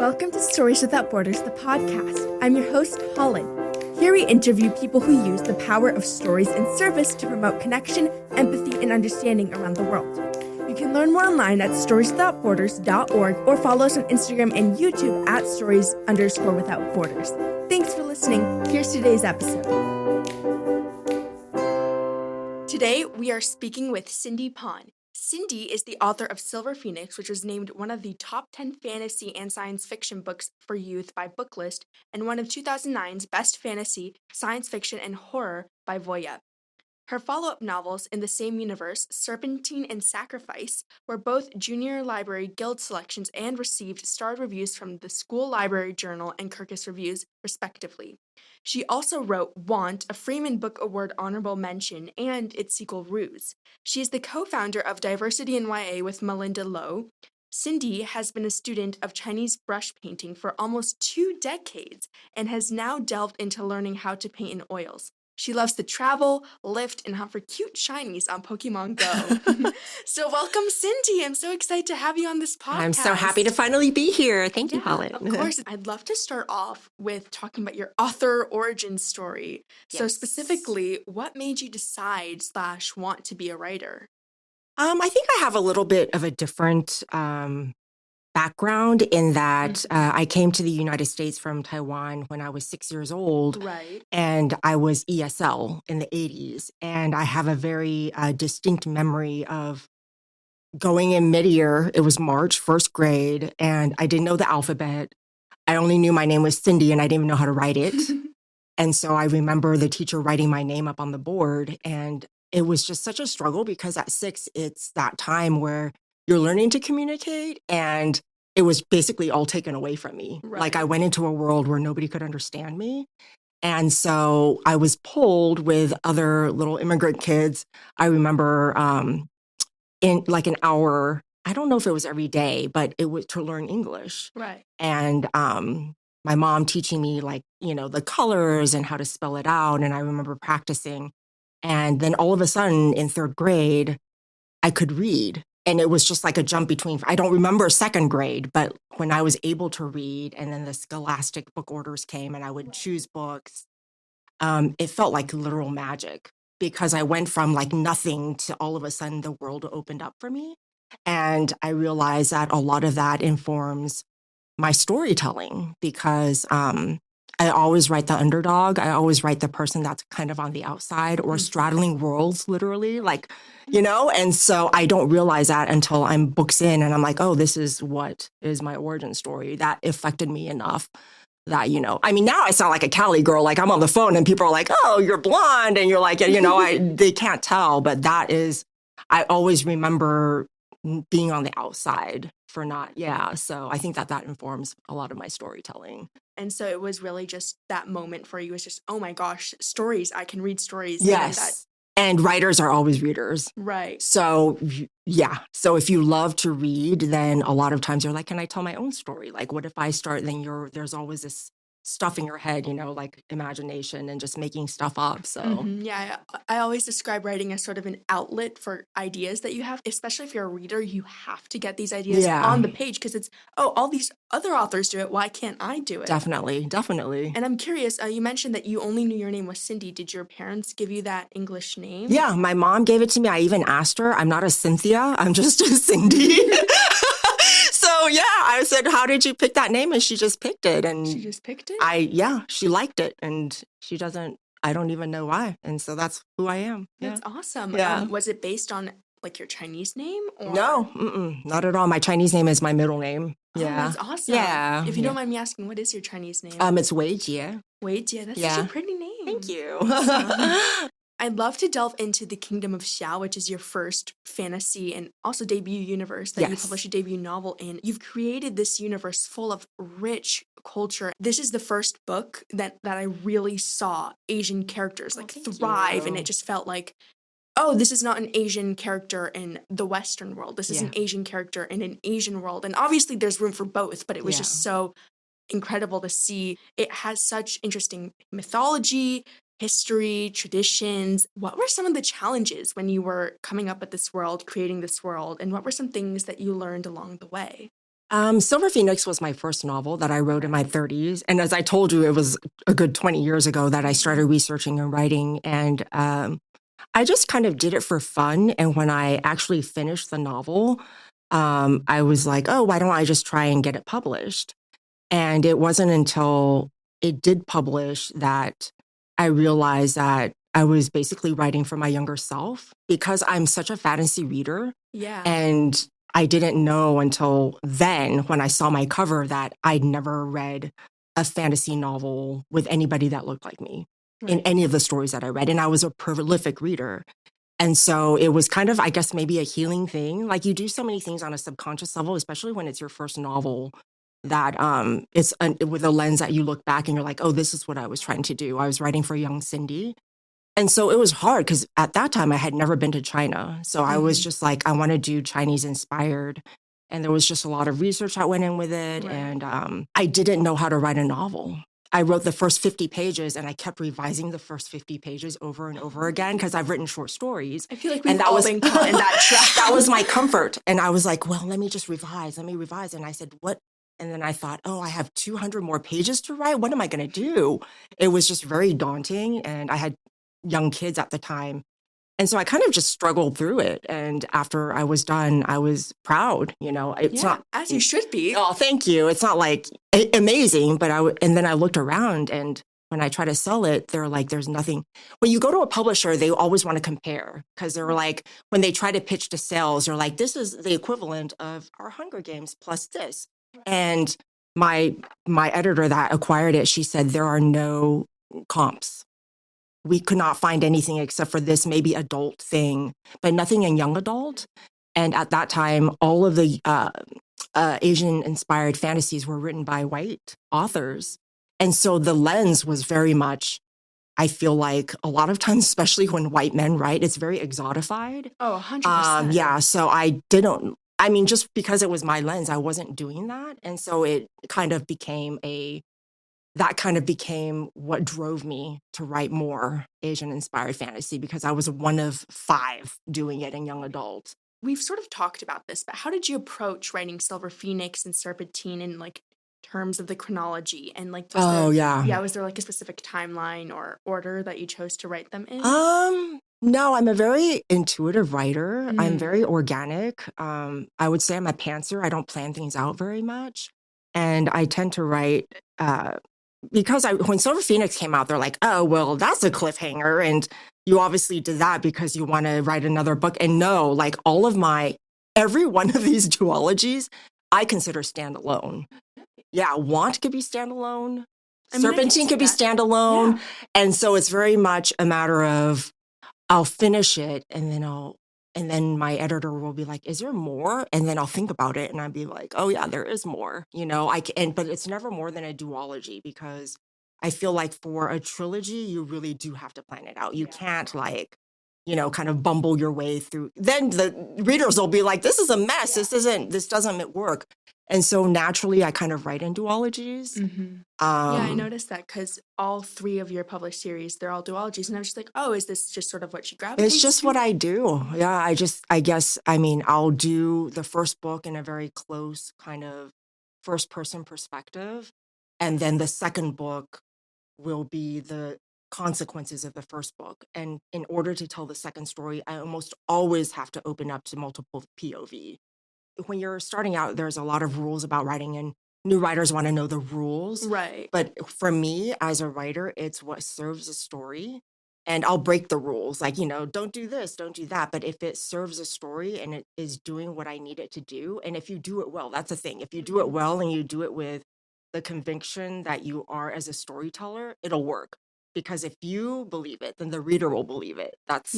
Welcome to Stories Without Borders, the podcast. I'm your host, Holland. Here we interview people who use the power of stories in service to promote connection, empathy, and understanding around the world. You can learn more online at storieswithoutborders.org or follow us on Instagram and YouTube at stories_without-borders. Thanks for listening. Here's today's episode. Today, we are speaking with Cindy Pon. Cindy is the author of Silver Phoenix, which was named one of the top 10 fantasy and science fiction books for youth by Booklist, and one of 2009's best fantasy, science fiction, and horror by Voya. Her follow-up novels in the same universe, Serpentine and Sacrifice, were both Junior Library Guild selections and received starred reviews from the School Library Journal and Kirkus Reviews, respectively. She also wrote Want, a Freeman Book Award honorable mention, and its sequel Ruse. She is the co-founder of Diversity in YA with Melinda Lowe. Cindy has been a student of Chinese brush painting for almost 2 decades and has now delved into learning how to paint in oils. She loves to travel, lift, and hunt for cute shinies on Pokemon Go. So welcome, Cindy. I'm so excited to have you on this podcast. I'm so happy to finally be here. Thank you, Holland. Of course. I'd love to start off with talking about your author origin story. Yes. So specifically, what made you decide / want to be a writer? I think I have a little bit of a different background in that I came to the United States from Taiwan when I was 6 years old. Right. And I was ESL in the 80s. And I have a very distinct memory of going in mid-year. It was March, first grade, and I didn't know the alphabet. I only knew my name was Cindy, and I didn't even know how to write it. And so I remember the teacher writing my name up on the board. And it was just such a struggle because at 6, it's that time where you're learning to communicate, and it was basically all taken away from me. Right. Like I went into a world where nobody could understand me. And so I was pulled with other little immigrant kids. I remember in like an hour, I don't know if it was every day, but it was to learn English. Right. And my mom teaching me the colors and how to spell it out. And I remember practicing. And then all of a sudden in 3rd grade, I could read. And it was just like a jump between, I don't remember 2nd grade, but when I was able to read and then the scholastic book orders came and I would choose books, it felt like literal magic because I went from like nothing to all of a sudden the world opened up for me. And I realized that a lot of that informs my storytelling because I always write the underdog. I always write the person that's kind of on the outside or straddling worlds, literally, and so I don't realize that until I'm books in and I'm like, oh, this is what is my origin story. That affected me enough that, now I sound like a Cali girl, like I'm on the phone and people are like, oh, you're blonde. And you're like, they can't tell. But that is, I always remember being on the outside for not. So I think that informs a lot of my storytelling. And so it was really just that moment for you was just, oh my gosh, stories. I can read stories. Yes. And writers are always readers. Right. So, yeah. So if you love to read, then a lot of times you're like, can I tell my own story? Like, what if I start? Then there's always this stuff in your head, like imagination and just making stuff up. So yeah, I always describe writing as sort of an outlet for ideas that you have, especially if you're a reader, you have to get these ideas on the page because it's, all these other authors do it. Why can't I do it? Definitely. And I'm curious, you mentioned that you only knew your name was Cindy. Did your parents give you that English name? Yeah, my mom gave it to me. I even asked her, I'm not a Cynthia, I'm just a Cindy. So yeah, I said, how did you pick that name? And she just picked it. And she just picked it? She liked it. And I don't even know why. And so that's who I am. That's awesome. Yeah. Was it based on like your Chinese name? Or? No, not at all. My Chinese name is my middle name. Yeah. Oh, that's awesome. Yeah. If you don't mind me asking, what is your Chinese name? It's Wei Jie. Wei Jie, that's such a pretty name. Thank you. Awesome. I'd love to delve into the Kingdom of Xiao, which is your first fantasy and also debut universe that you published a debut novel in. You've created this universe full of rich culture. This is the first book that I really saw Asian characters thrive, and it just felt like, oh, this is not an Asian character in the Western world. This is an Asian character in an Asian world. And obviously there's room for both, but it was just so incredible to see. It has such interesting mythology, history, traditions. What were some of the challenges when you were coming up with this world, creating this world, and what were some things that you learned along the way? Silver Phoenix was my first novel that I wrote in my 30s. And as I told you, it was a good 20 years ago that I started researching and writing. And I just kind of did it for fun. And when I actually finished the novel, I was like, oh, why don't I just try and get it published? And it wasn't until it did publish that I realized that I was basically writing for my younger self because I'm such a fantasy reader. Yeah. And I didn't know until then when I saw my cover that I'd never read a fantasy novel with anybody that looked like me in any of the stories that I read. And I was a prolific reader. And so it was kind of, I guess, maybe a healing thing. Like you do so many things on a subconscious level, especially when it's your first novel, that with a lens that you look back and you're like, oh, this is what I was trying to do. I was writing for young Cindy. And so it was hard because at that time I had never been to China. So I was just like, I want to do Chinese inspired. And there was just a lot of research that went in with it. Right. And I didn't know how to write a novel. I wrote the first 50 pages and I kept revising the first 50 pages over and over again because I've written short stories. I feel like we've all been caught in that trap. That was my comfort. And I was like, well, let me revise. And I said, what? And then I thought, oh, I have 200 more pages to write. What am I going to do? It was just very daunting. And I had young kids at the time. And so I kind of just struggled through it. And after I was done, I was proud, it's not as you should be. Oh, thank you. It's not like amazing, but and then I looked around and when I try to sell it, they're like, there's nothing. When you go to a publisher, they always want to compare because they're like, when they try to pitch to sales, they're like, this is the equivalent of our Hunger Games plus this. And my editor that acquired it, she said, there are no comps. We could not find anything except for this maybe adult thing, but nothing in young adult. And at that time, all of the Asian-inspired fantasies were written by white authors. And so the lens was very much, I feel like a lot of times, especially when white men write, it's very exotified. Oh, 100%. Yeah, so just because it was my lens, I wasn't doing that. And so it kind of became what drove me to write more Asian-inspired fantasy because I was one of 5 doing it in young adult. We've sort of talked about this, but how did you approach writing Silver Phoenix and Serpentine in terms of the chronology and was there like a specific timeline or order that you chose to write them in? No, I'm a very intuitive writer. I'm very organic. I would say I'm a pantser. I don't plan things out very much, and I tend to write. Because when Silver Phoenix came out, they're like, oh, well, that's a cliffhanger. And you obviously did that because you want to write another book. And no, like every one of these duologies, I consider standalone. Yeah, Want could be standalone. Serpentine could be standalone. Yeah. And so it's very much a matter of I'll finish it and then my editor will be like, is there more? And then I'll think about it and I'll be like, oh yeah, there is more, but it's never more than a duology because I feel like for a trilogy, you really do have to plan it out. You can't kind of bumble your way through. Then the readers will be like, this is a mess. Yeah. This doesn't work. And so naturally, I kind of write in duologies. Mm-hmm. I noticed that because all 3 of your published series, they're all duologies. And I was just like, oh, is this just sort of what you gravitate It's just what I do. Yeah, I'll do the first book in a very close kind of first-person perspective. And then the second book will be the consequences of the first book. And in order to tell the second story, I almost always have to open up to multiple POV. When you're starting out, there's a lot of rules about writing and new writers want to know the rules. Right. But for me as a writer, it's what serves a story. And I'll break the rules, like, don't do this, don't do that. But if it serves a story and it is doing what I need it to do, and if you do it well, that's the thing. If you do it well and you do it with the conviction that you are as a storyteller, it'll work. Because if you believe it, then the reader will believe it. That's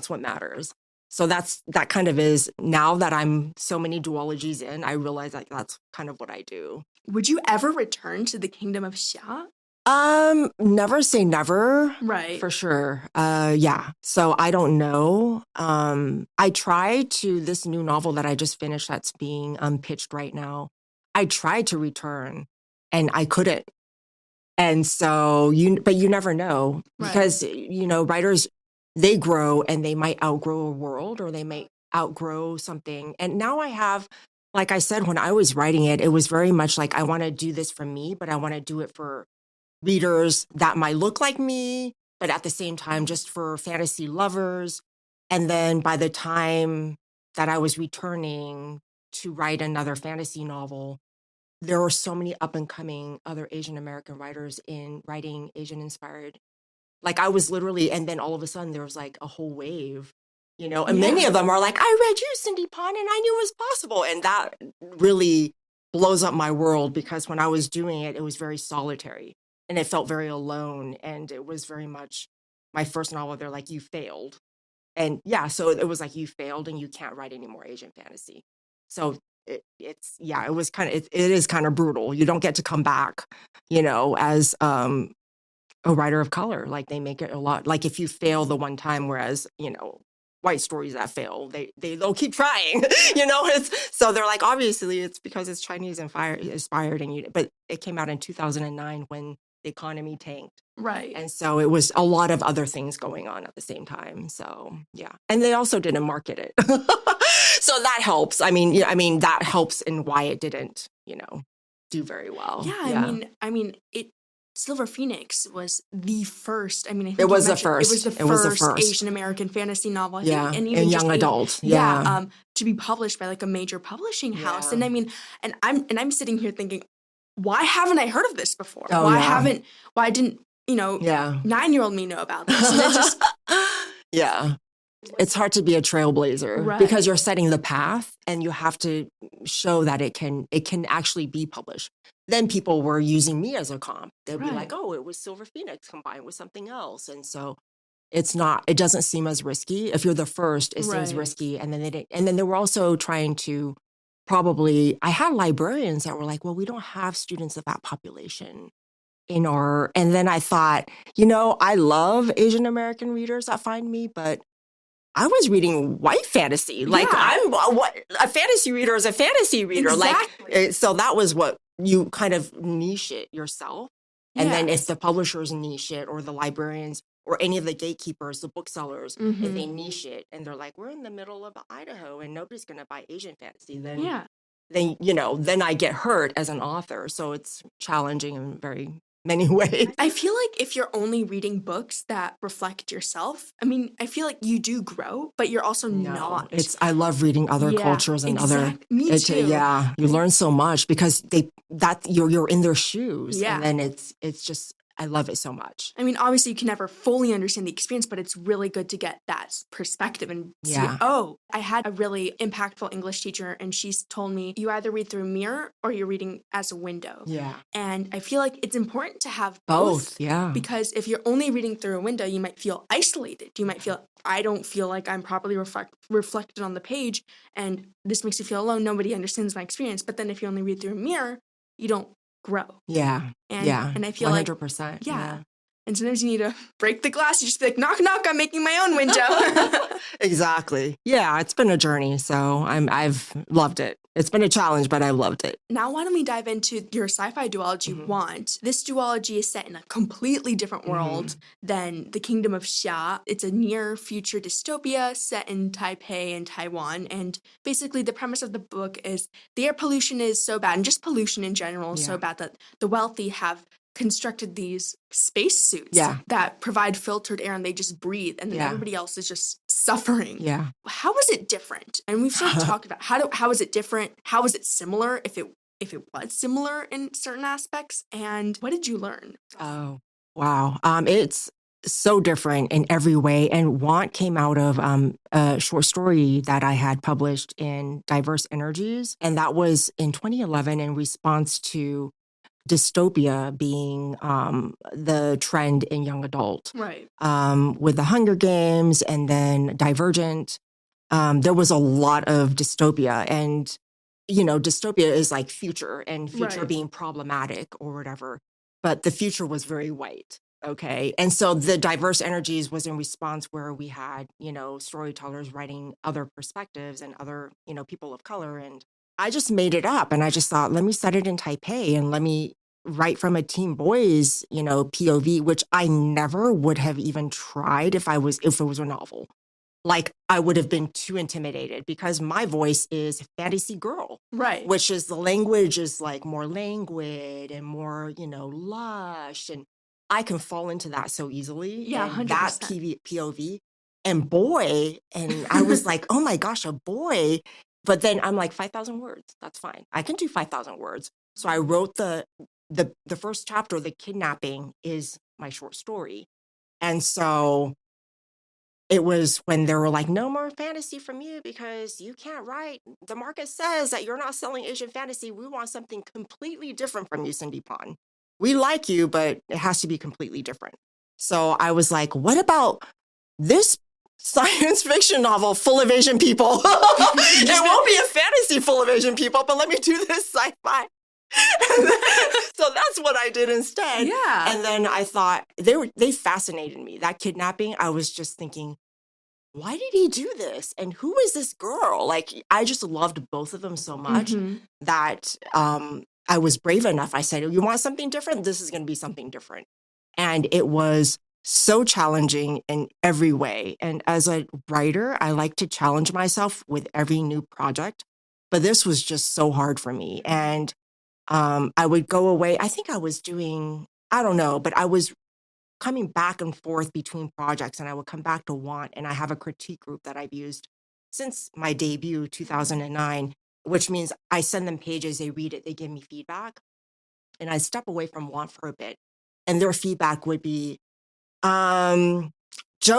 what matters. So that kind of is, now that I'm so many duologies in, I realize that that's kind of what I do. Would you ever return to the kingdom of Xia? Never say never. Right. For sure. Yeah. So I don't know. I tried this new novel that I just finished that's being pitched right now. I tried to return and I couldn't. And so but you never know because, writers, they grow and they might outgrow a world or they might outgrow something. And now I have like I said, when I was writing it, it was very much like, I want to do this for me, but I want to do it for readers that might look like me, but at the same time, just for fantasy lovers. And then by the time that I was returning to write another fantasy novel, there were so many up and coming other Asian American writers in writing Asian inspired. Like I was literally, and then all of a sudden there was like a whole wave, and many of them are like, I read you, Cindy Pon, and I knew it was possible. And that really blows up my world, because when I was doing it, it was very solitary and it felt very alone. And it was very much my first novel. They're like, you failed. And yeah, so it was like, you failed and you can't write any more Asian fantasy. So it was it is kind of brutal. You don't get to come back, as a writer of color. Like they make it a lot, like if you fail the one time, whereas, white stories that fail, they'll keep trying, so they're like, obviously it's because it's Chinese inspired, but it came out in 2009 when the economy tanked. Right. And so it was a lot of other things going on at the same time. So yeah. And they also didn't market it. So that helps. I mean, that helps in why it didn't, do very well. Yeah. I mean, Silver Phoenix was the first. I mean, I think it was the first. It was the first Asian American fantasy novel. I think, and even in young adult. Yeah. To be published by like a major publishing house. And I mean, and I'm sitting here thinking, why haven't I heard of this before? Oh, why didn't 9-year-old me know about this? And just yeah. It's hard to be a trailblazer because you're setting the path and you have to show that it can actually be published. Then people were using me as a comp. They'd be like, oh, it was Silver Phoenix combined with something else. And so it doesn't seem as risky. If you're the first, it seems risky. And then they were also trying to I had librarians that were like, well, we don't have students of that population and then I thought, I love Asian American readers that find me, but I was reading white fantasy. Like a fantasy reader is a fantasy reader. Exactly. Like, so that was what you kind of niche it yourself. And then if the publishers niche it, or the librarians or any of the gatekeepers, the booksellers, if they niche it and they're like, we're in the middle of Idaho and nobody's going to buy Asian fantasy, then I get hurt as an author. So it's challenging in very many ways. I feel like if you're only reading books that reflect yourself, I mean, I feel like you do grow, but you're also not. I love reading other cultures and Me too. You learn so much because you're in their shoes. Yeah. And then it's just, I love it so much. I mean, obviously you can never fully understand the experience, but it's really good to get that perspective and see, I had a really impactful English teacher and she's told me, you either read through a mirror or you're reading as a window. Yeah. And I feel like it's important to have both. Yeah. Because if you're only reading through a window, you might feel isolated. You might feel, I don't feel like I'm properly reflected on the page and this makes you feel alone. Nobody understands my experience. But then if you only read through a mirror, you don't grow. Yeah. And I feel 100%. like, yeah. And sometimes you need to break the glass. You just be like, knock, knock, I'm making my own window. Exactly. Yeah, it's been a journey. So I've loved it. It's been a challenge, but I loved it. Now, why don't we dive into your sci-fi duology, Want? This duology is set in a completely different world than the Kingdom of Xia. It's a near-future dystopia set in Taipei and Taiwan. And basically, the premise of the book is the air pollution is so bad, and just pollution in general is so bad that the wealthy have constructed these space suits that provide filtered air and they just breathe and then everybody else is just suffering. Yeah. How was it different? And we've sort of talked about how is it different? How was it similar if it was similar in certain aspects? And what did you learn? Oh, wow. It's so different in every way. And Want came out of a short story that I had published in Diverse Energies. And that was in 2011 in response to dystopia being the trend in young adult. Right. With the Hunger Games and then Divergent, there was a lot of dystopia. And, dystopia is like future and future being problematic or whatever. But the future was very white. Okay. And so the Diverse Energies was in response where we had, storytellers writing other perspectives and other, people of color. And I just made it up and I just thought, let me set it in Taipei and let me write from a teen boy's, POV, which I never would have even tried if it was a novel. like I would have been too intimidated because my voice is fantasy girl. Right. Which is the language is like more languid and more, lush. And I can fall into that so easily. Yeah, And that 100%. POV and boy, and I was like, oh my gosh, a boy. But then I'm like, 5,000 words. That's fine. I can do 5,000 words. So I wrote the first chapter, the kidnapping is my short story. And so it was when they were like, no more fantasy from you because you can't write. The market says that you're not selling Asian fantasy. We want something completely different from you, Cindy Pon. We like you, but it has to be completely different. So I was like, what about this science fiction novel full of Asian people? It won't be a fantasy full of Asian people, but let me do this sci-fi. So that's what I did instead. Yeah. And then I thought they fascinated me. That kidnapping, I was just thinking, why did he do this? And who is this girl? Like, I just loved both of them so much that I was brave enough. I said, you want something different? This is going to be something different. And it was so challenging in every way. And as a writer, I like to challenge myself with every new project. But this was just so hard for me. And I would go away. I think I was doing, I don't know, but I was coming back and forth between projects, and I would come back to Want, and I have a critique group that I've used since my debut, 2009, which means I send them pages, they read it, they give me feedback, and I step away from Want for a bit. And their feedback would be, Joe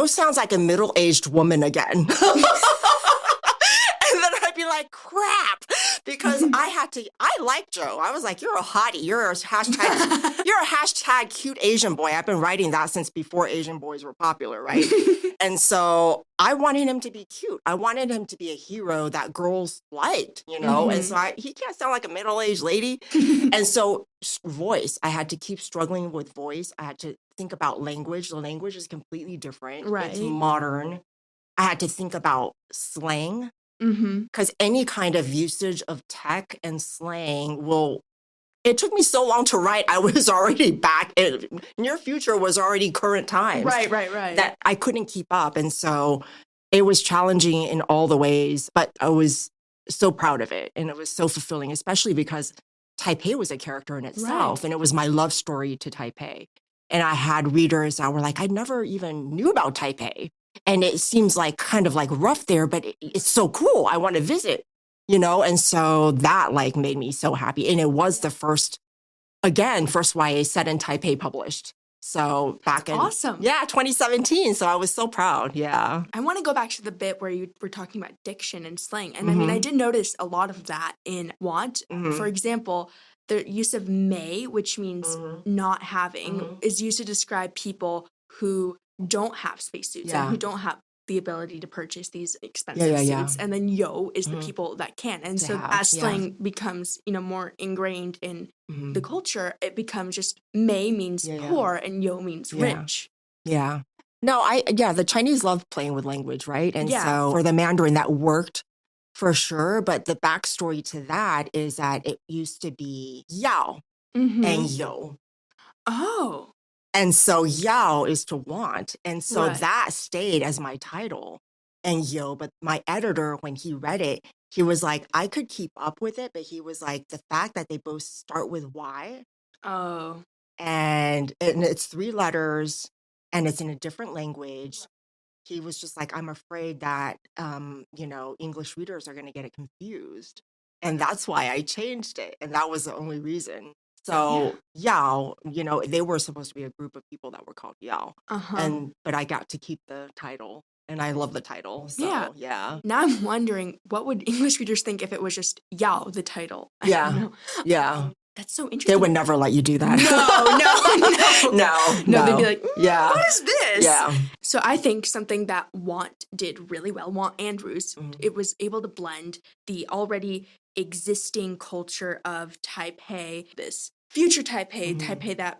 sounds like a middle-aged woman again. And then I'd be like, crap, because I like Joe. I was like, you're a hottie. You're a hashtag cute Asian boy. I've been writing that since before Asian boys were popular, right? And so I wanted him to be cute. I wanted him to be a hero that girls liked, And so he can't sound like a middle-aged lady. And so voice, I had to keep struggling with voice. I had to think about language. The language is completely different. Right. It's modern. I had to think about slang. Because any kind of usage of tech and slang it took me so long to write. I was already back near future was already current times. Right. That I couldn't keep up. And so it was challenging in all the ways, but I was so proud of it. And it was so fulfilling, especially because Taipei was a character in itself. Right. And it was my love story to Taipei. And I had readers that were like, I never even knew about Taipei. And it seems like kind of like rough there, but it's so cool. I want to visit, And so that made me so happy. And it was the first YA set in Taipei published. So back in awesome. Yeah, 2017. So I was so proud. Yeah. I want to go back to the bit where you were talking about diction and slang. And I mean, I did notice a lot of that in Want. For example, the use of may, which means not having, is used to describe people who don't have spacesuits and who don't have the ability to purchase these expensive suits. And then yo is the people that can. And so as slang becomes, more ingrained in the culture, it becomes just may means poor and yo means rich. Yeah. No, the Chinese love playing with language, right? And so for the Mandarin that worked for sure. But the backstory to that is that it used to be yao and yo. Oh. And so yao is to want. And so that stayed as my title and yo. But my editor, when he read it, he was like, I could keep up with it. But he was like, the fact that they both start with Y. Oh. And it's 3 letters and it's in a different language. He was just like, I'm afraid that, English readers are going to get it confused. And that's why I changed it. And that was the only reason. So Yao, they were supposed to be a group of people that were called Yao. But I got to keep the title. And I love the title. So, yeah. Now I'm wondering, what would English readers think if it was just Yao, the title? Yeah. Yeah. That's so interesting. They would never let you do that. No. They'd be like, what is this? Yeah. So I think something that Want did really well, Want and Ruse, it was able to blend the already existing culture of Taipei, this future Taipei, Taipei that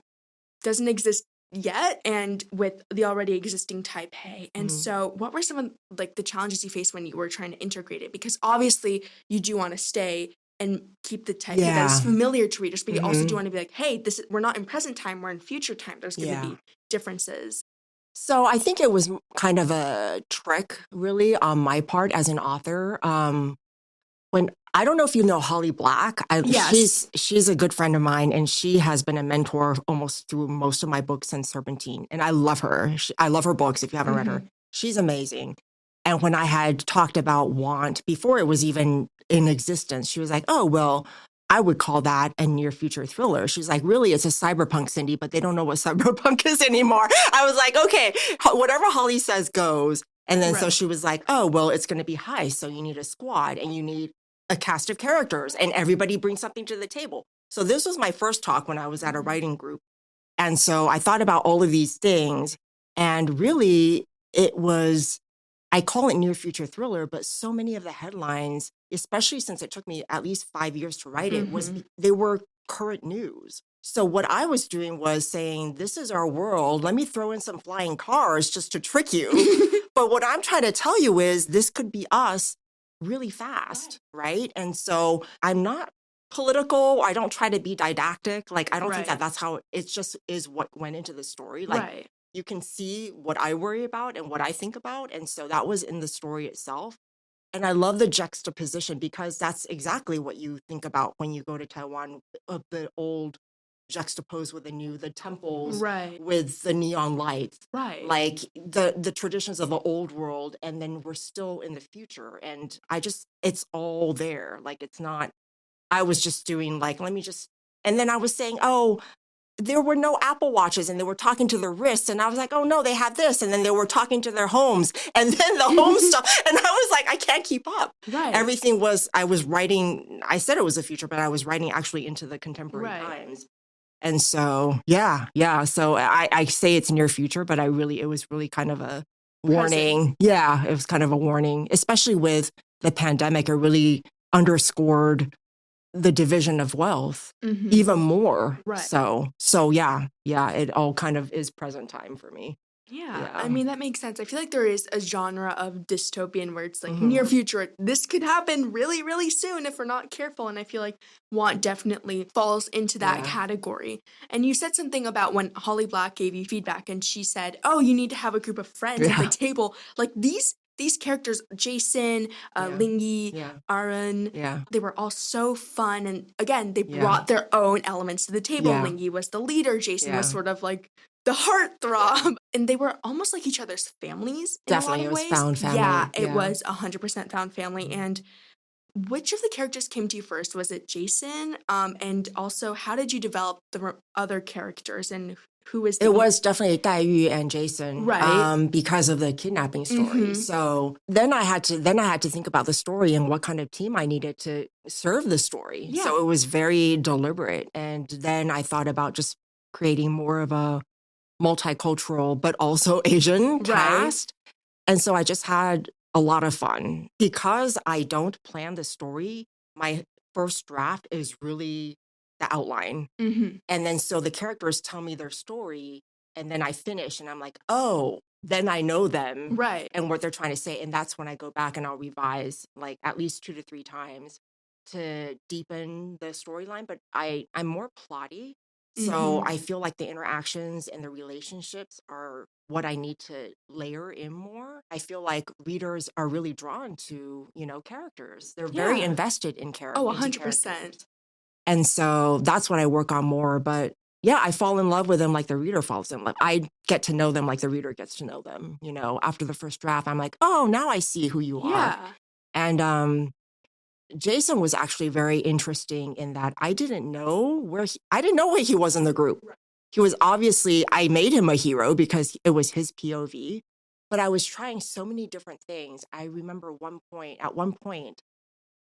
doesn't exist yet, and with the already existing Taipei. And so what were some of the challenges you faced when you were trying to integrate it? Because obviously you do want to stay and keep the Taipei that is familiar to readers, but you also do want to be like, hey, we're not in present time, we're in future time. There's going to be differences. So I think it was kind of a trick, really, on my part as an author. When I don't know if you know Holly Black. Yes. She's a good friend of mine, and she has been a mentor almost through most of my books since Serpentine. And I love her. I love her books. If you haven't read her, she's amazing. And when I had talked about Want before it was even in existence, she was like, "Oh well, I would call that a near future thriller." She's like, "Really, it's a cyberpunk, Cindy, but they don't know what cyberpunk is anymore." I was like, "Okay, whatever Holly says goes." And then so Right. she was like, "Oh well, it's going to be heist, so you need a squad and you need a cast of characters, and everybody brings something to the table." So this was my first talk when I was at a writing group. And so I thought about all of these things, and really it was, I call it near future thriller, but so many of the headlines, especially since it took me at least 5 years to write it, they were current news. So what I was doing was saying, this is our world. Let me throw in some flying cars just to trick you. But what I'm trying to tell you is this could be us really fast, right? And so I'm not political. I don't try to be didactic. Like, I don't think that Right. that's how it just is what went into the story. Like, Right. you can see what I worry about and what I think about. And so that was in the story itself. And I love the juxtaposition because that's exactly what you think about when you go to Taiwan, of the old juxtaposed with the new, the temples Right. with the neon lights, Right. like the traditions of the old world. And then we're still in the future. And it's all there. Like, it's not, I was just doing like, let me just, and then I was saying, oh, there were no Apple Watches and they were talking to their wrists. And I was like, oh no, they have this. And then they were talking to their homes and then the home stuff. And I was like, I can't keep up. Right. Everything was, I was writing, I said it was a future, but I was writing actually into the contemporary Right. times. And so, yeah. So I say it's near future, but it was really kind of a warning. Present. Yeah, it was kind of a warning, especially with the pandemic. It really underscored the division of wealth even more. Right. So yeah, it all kind of is present time for me. Yeah, I Yeah. mean, that makes sense. I feel like there is a genre of dystopian where it's like near future, this could happen really, really soon if we're not careful. And I feel like Want definitely falls into that category. And you said something about when Holly Black gave you feedback and she said, oh, you need to have a group of friends at the table. Like these characters, Jason, Lingy, Aaron, they were all so fun. And again, they brought their own elements to the table. Lingy was the leader. Jason was sort of like the heartthrob. And they were almost like each other's families in Definitely, a it lot was of ways. found family. Yeah, it was 100% found family. And which of the characters came to you first? Was it Jason? And also, how did you develop the other characters and who was the... It was definitely Dai Yu and Jason, Right. because of the kidnapping story. So then I had to think about the story and what kind of team I needed to serve the story. Yeah. So it was very deliberate. And then I thought about just creating more of a multicultural but also Asian cast. And so I just had a lot of fun. Because I don't plan the story, my first draft is really the outline. And then so the characters tell me their story, and then I finish and I'm like, oh, then I know them. Right. And what they're trying to say. And that's when I go back and I'll revise like at least 2 to 3 times to deepen the storyline. But I'm more plotty. So I feel like the interactions and the relationships are what I need to layer in more. I feel like readers are really drawn to, characters. They're very invested in characters. Oh, 100%. And so that's what I work on more. But yeah, I fall in love with them like the reader falls in love. I get to know them like the reader gets to know them. After the first draft, I'm like, oh, now I see who you are. And Jason was actually very interesting in that I didn't know where he was in the group. He was obviously, I made him a hero because it was his POV, but I was trying so many different things. I remember at one point,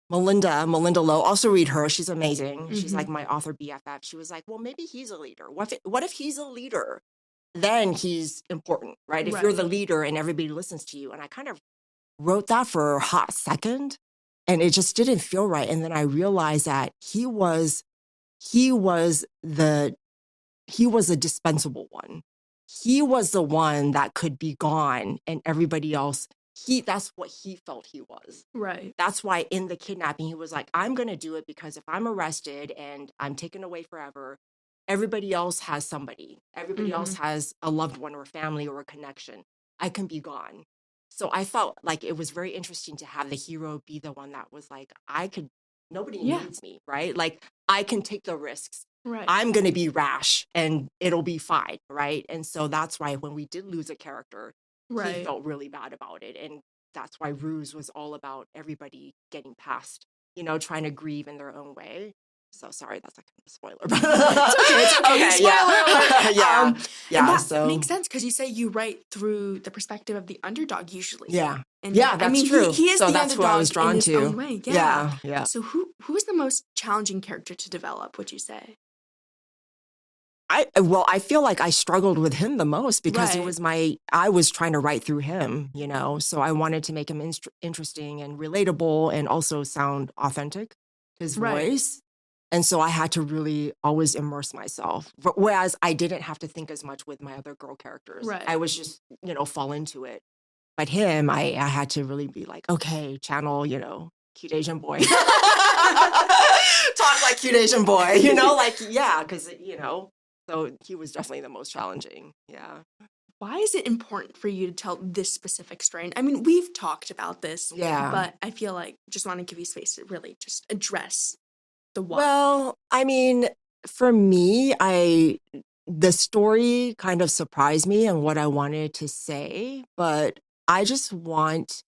Melinda Lowe, also read her. She's amazing. She's like my author BFF. She was like, well, maybe he's a leader. What if he's a leader? Then he's important, right? If you're the leader and everybody listens to you. And I kind of wrote that for a hot second and it just didn't feel right. And then I realized that he was a dispensable one. He was the one that could be gone and everybody else, that's what he felt he was. Right. That's why in the kidnapping, he was like, I'm going to do it because if I'm arrested and I'm taken away forever, everybody else has somebody. Everybody else Mm-hmm. has a loved one or family or a connection. I can be gone. So I felt like it was very interesting to have the hero be the one that was like, nobody Yeah. needs me, right? Like, I can take the risks. Right. I'm going to be rash and it'll be fine, right? And so that's why when we did lose a character, he Right. felt really bad about it. And that's why Ruse was all about everybody getting past, trying to grieve in their own way. So sorry, that's like a spoiler. But It's okay. okay, Spoiler alert. yeah, And yeah. that So makes sense because you say you write through the perspective of the underdog usually. yeah, And yeah, I that's mean, true. he is So the that's who I was underdog in drawn his own to. way. Yeah. Yeah, yeah. So who is the most challenging character to develop, would you say? I feel like I struggled with him the most because Right. I was trying to write through him, so I wanted to make him interesting and relatable and also sound authentic, his Right. voice. And so I had to really always immerse myself. Whereas I didn't have to think as much with my other girl characters. Right. I was just, fall into it. But him, I had to really be like, okay, channel, cute Asian boy. Talk like cute Asian boy, like, yeah, because, so he was definitely the most challenging. Yeah. Why is it important for you to tell this specific story? And I mean, we've talked about this, Yeah. but I feel like just want to give you space to really just address the why. Well, I mean, for me, the story kind of surprised me and what I wanted to say, but I just want,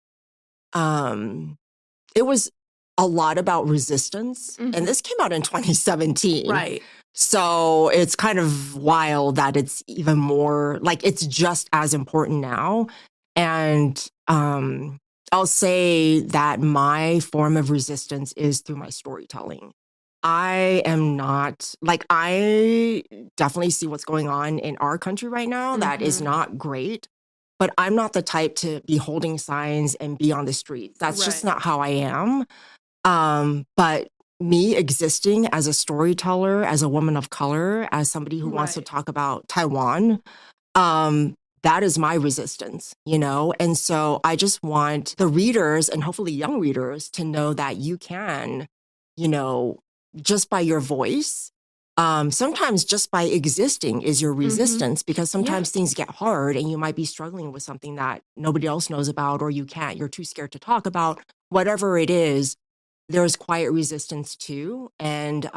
it was a lot about resistance. Mhm. And this came out in 2017. Right. So it's kind of wild that it's even more like it's just as important now. And I'll say that my form of resistance is through my storytelling. I am not like, I definitely see what's going on in our country right now that is Mhm. not great, but I'm not the type to be holding signs and be on the streets. That's just Right. not how I am. But me existing as a storyteller, as a woman of color, as somebody who wants to Right. talk about Taiwan, that is my resistance, And so I just want the readers and hopefully young readers to know that you can, just by your voice, sometimes just by existing is your resistance because Yeah. sometimes things get hard and you might be struggling with something that nobody else knows about or you're too scared to talk about, whatever it is. There's quiet resistance too. And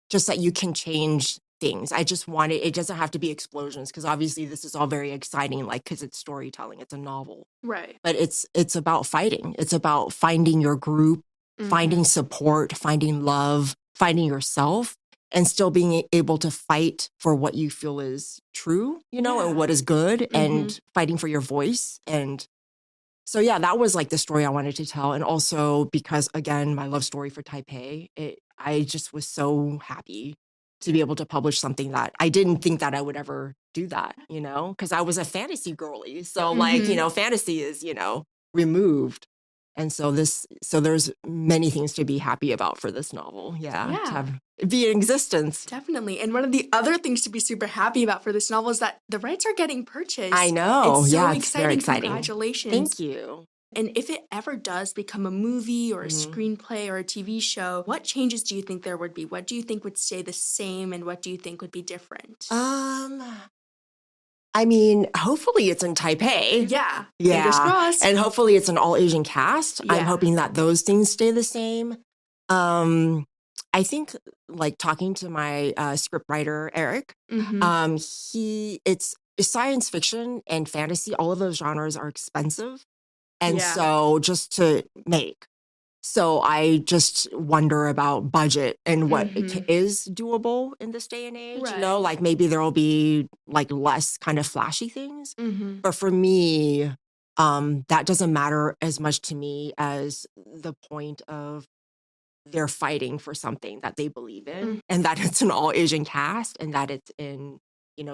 just that you can change things. I just want it doesn't have to be explosions because obviously this is all very exciting, like, because it's storytelling, it's a novel. Right. But it's about fighting. It's about finding your group, finding support, finding love, finding yourself, and still being able to fight for what you feel is true, and what is good, and fighting for your voice. And so, yeah, that was like the story I wanted to tell. And also because, again, my love story for Taipei, I just was so happy to be able to publish something that I didn't think that I would ever do that, because I was a fantasy girly. So like, fantasy is, removed. And so there's many things to be happy about for this novel. Yeah. To be in existence. Definitely. And one of the other things to be super happy about for this novel is that the rights are getting purchased. I know. It's so it's very exciting. Congratulations. Thank you. And if it ever does become a movie or a screenplay or a TV show, what changes do you think there would be? What do you think would stay the same and what do you think would be different? I mean, hopefully it's in Taipei. Yeah. Yeah. Fingers crossed. And hopefully it's an all Asian cast. Yeah. I'm hoping that those things stay the same. I think like talking to my scriptwriter, Eric, it's science fiction and fantasy. All of those genres are expensive. And so just to make. So I just wonder about budget and what is doable in this day and age. Right. Like maybe there will be like less kind of flashy things. But for me, that doesn't matter as much to me as the point of they're fighting for something that they believe in and that it's an all Asian cast and that it's in,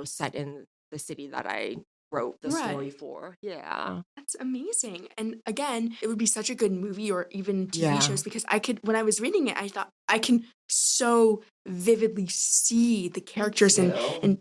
set in the city that I wrote the story for. Yeah. That's amazing. And again, it would be such a good movie or even TV shows because when I was reading it, I thought I can so vividly see the characters and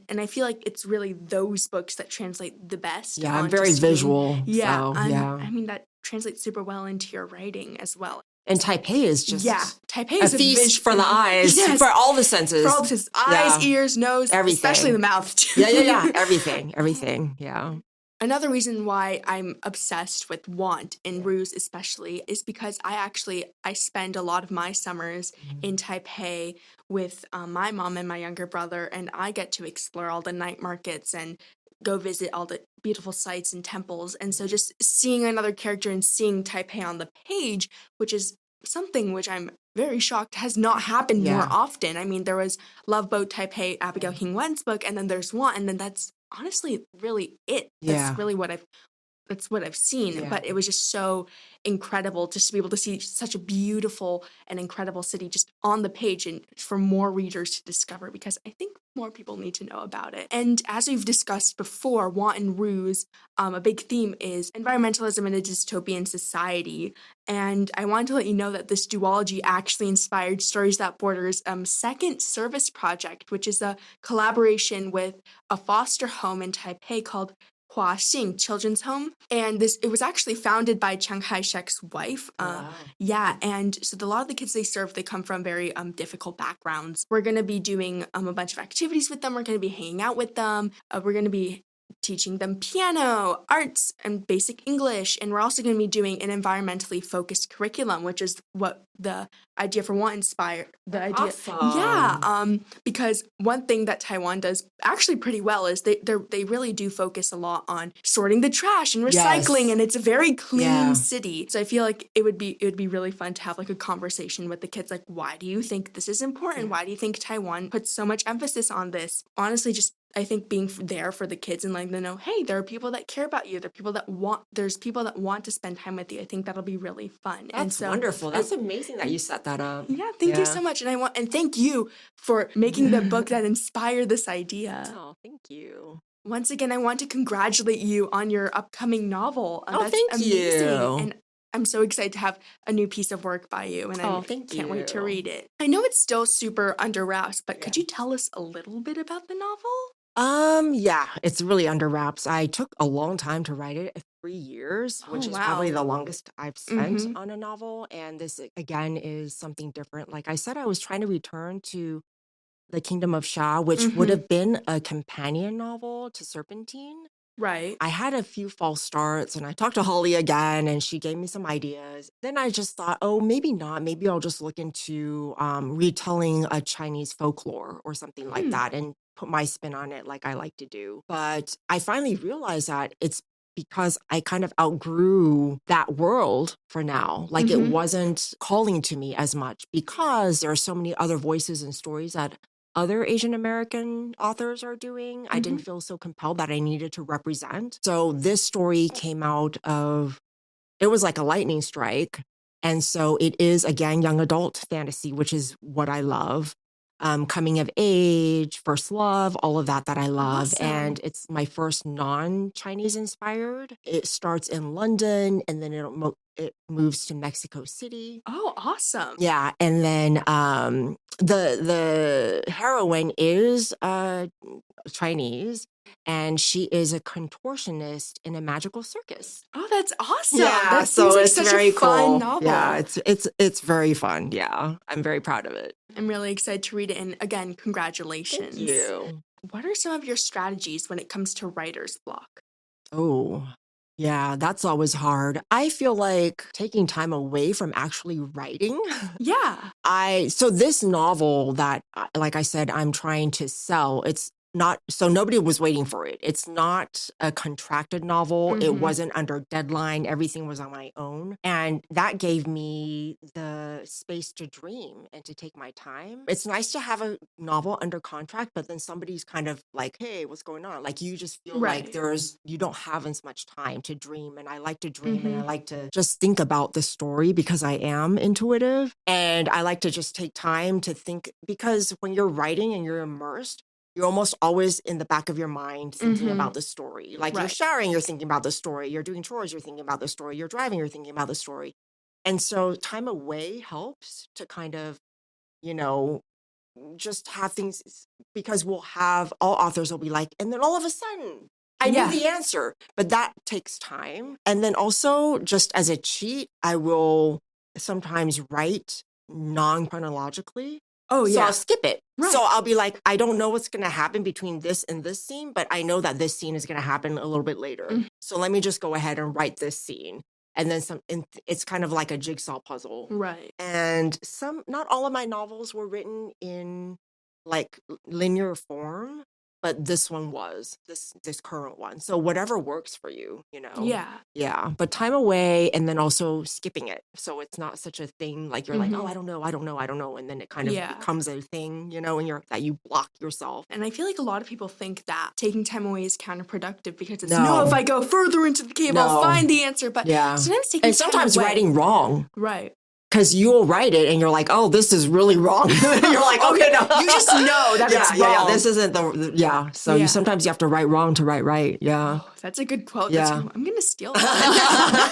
I feel like it's really those books that translate the best. Yeah, I'm very visual. Yeah. So, I mean, that translates super well into your writing as well. And Taipei is just Taipei a is feast for the eyes, for all the senses. For all the senses. Eyes, ears, nose, everything. Especially the mouth, too. Yeah. Everything. Yeah. Another reason why I'm obsessed with Want and Ruse especially is because I spend a lot of my summers in Taipei with my mom and my younger brother, and I get to explore all the night markets and go visit all the beautiful sites and temples. And so just seeing another character and seeing Taipei on the page, which is something which I'm very shocked has not happened more often. I mean, there was Love Boat Taipei, Abigail King Wen's book, and then there's Want, and then that's honestly really it. That's really that's what I've seen. But it was just so incredible just to be able to see such a beautiful and incredible city just on the page and for more readers to discover, because I think more people need to know about it. And as we've discussed before, Want and Ruse, a big theme is environmentalism in a dystopian society. And I wanted to let you know that this duology actually inspired Stories That Border's second service project, which is a collaboration with a foster home in Taipei called Huaxing Children's Home. And it was actually founded by Chiang Kai-shek's wife. And so a lot of the kids they serve, they come from very difficult backgrounds. We're going to be doing a bunch of activities with them. We're going to be hanging out with them. We're going to be teaching them piano, arts, and basic English. And we're also going to be doing an environmentally focused curriculum, which is what the idea for Want inspired. Because one thing that Taiwan does actually pretty well is they really do focus a lot on sorting the trash and recycling, and it's a very clean city. So I feel like it would be really fun to have like a conversation with the kids, like, why do you think this is important? Why do you think Taiwan puts so much emphasis on this? Honestly, just I think being there for the kids and letting them know, hey, there are people that care about you. There's people that want to spend time with you. I think that'll be really fun. That's wonderful. That's amazing that you set that up. Yeah, thank you so much. And thank you for making the book that inspired this idea. Oh, thank you. Once again, I want to congratulate you on your upcoming novel. That's thank amazing. you. And I'm so excited to have a new piece of work by you, and I can't wait to read it. I know it's still super under wraps, but could you tell us a little bit about the novel? It's really under wraps. I took a long time to write it, 3 years, which is probably the longest I've spent on a novel. And this, again, is something different. Like I said, I was trying to return to the Kingdom of Sha, which would have been a companion novel to Serpentine. Right. I had a few false starts, and I talked to Holly again, and she gave me some ideas. Then I just thought, oh, maybe not. Maybe I'll just look into retelling a Chinese folklore or something like that and put my spin on it like I like to do. But I finally realized that it's because I kind of outgrew that world for now. Like it wasn't calling to me as much because there are so many other voices and stories that other Asian American authors are doing. I didn't feel so compelled that I needed to represent. So this story came out of, it was like a lightning strike. And so it is, again, young adult fantasy, which is what I love. Coming of age, first love, all of that I love. Awesome. And it's my first non-Chinese inspired. It starts in London, and then it moves to Mexico City. Oh, awesome. Yeah. And then the heroine is Chinese, and she is a contortionist in a magical circus. Oh, that's awesome. Yeah, that so seems like it's such very a fun cool. novel. Yeah, it's very fun. Yeah, I'm very proud of it. I'm really excited to read it, and again, congratulations. Thank you. What are some of your strategies when it comes to writer's block? Oh, yeah, that's always hard. I feel like taking time away from actually writing. Yeah. So this novel that, like I said, I'm trying to sell, it's not, so nobody was waiting for it. It's not a contracted novel. It wasn't under deadline. Everything was on my own. And that gave me the space to dream and to take my time. It's nice to have a novel under contract, but then somebody's kind of like, hey, what's going on? Like you just feel like you don't have as much time to dream. And I like to dream and I like to just think about the story because I am intuitive. And I like to just take time to think, because when you're writing and you're immersed, you're almost always in the back of your mind thinking about the story. Like you're showering, you're thinking about the story. You're doing chores, you're thinking about the story. You're driving, you're thinking about the story. And so time away helps to kind of, just have things, because all authors will be like, and then all of a sudden, I knew the answer. But that takes time. And then also, just as a cheat, I will sometimes write non-chronologically. Oh, So yeah. I'll skip it. Right. So I'll be like, I don't know what's going to happen between this and this scene, but I know that this scene is going to happen a little bit later. Mhm. So let me just go ahead and write this scene. And then it's kind of like a jigsaw puzzle. Right. And not all of my novels were written in like linear form, but this one was, this current one. So whatever works for you, you know? Yeah. Yeah. But time away and then also skipping it. So it's not such a thing like you're like, oh, Mhm. I don't know. And then it kind of Yeah. becomes a thing, you know, and that you block yourself. And I feel like a lot of people think that taking time away is counterproductive because it's, No. if I go further into the cave, I'll No. find the answer. But Yeah. sometimes taking And time sometimes away, writing wrong. Right. Because you'll write it and you're like, oh, this is really wrong. You're like, okay, no. You just know that it's Yeah, wrong. this isn't So Yeah. sometimes you have to write wrong to write right. Yeah. Oh, that's a good quote. Yeah. I'm going to steal that.